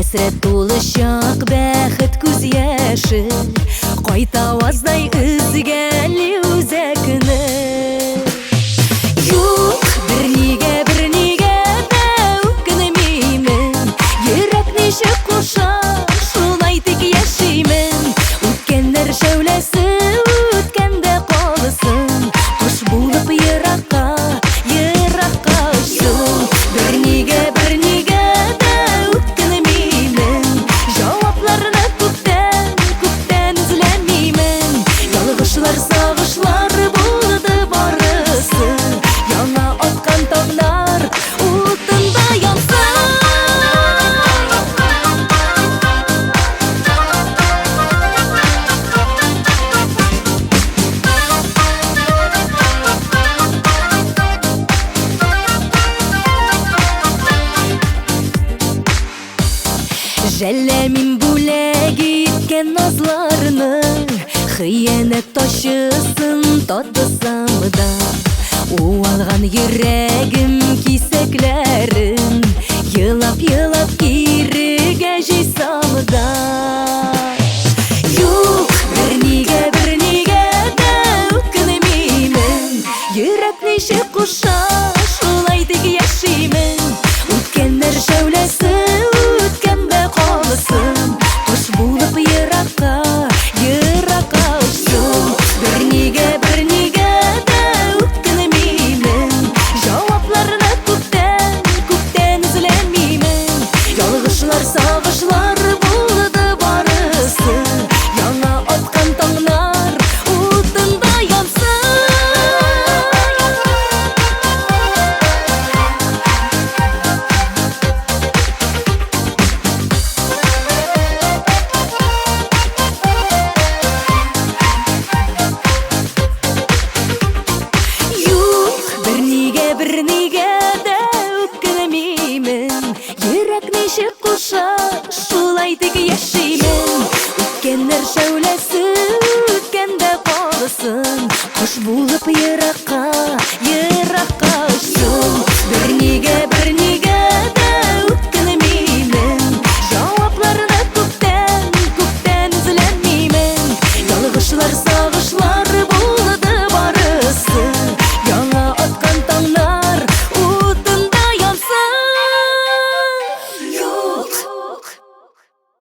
Хәсрәт тулы чак, бәхет күз яшы, кайта аздай үзгәли үзәкне. Юк, бернигә дә үкенмимен, йөрәк ничек куша, шулай тик яшимен. Үткәннәр шәүләсе үткәндә калсын, кош булып еракка очсын. Бернигә дә үкенмимен, җавапларны күптән эзләмимен. Ялгышлар, сагышлар булды барысы, яңа аткан таңнар утында янсын. Жәллә мин бүләк иткән назларны, хыянәт ташысын татысам да, уалган йөрәгем кисәкләрен елап кирегә җыйсам да. Юк, бернигә дә үкенмимен, йөрәк ничек куша, шулай тик яшимен. Үткәннәр шәүләсе үткәндә калсын, кош булып еракка очсын. Бернигә дә үкенмимен, җавапларны күптән эзләмимен. Ялгышлар, сагышлар булды барысы, яңа аткан таңнар утында янсын. Бернигә дә үкенмимен, йөрәк ничек куша, шулай тик яшимен. Үткәннәр шәүләсе үткәндә калсын, кош булып еракка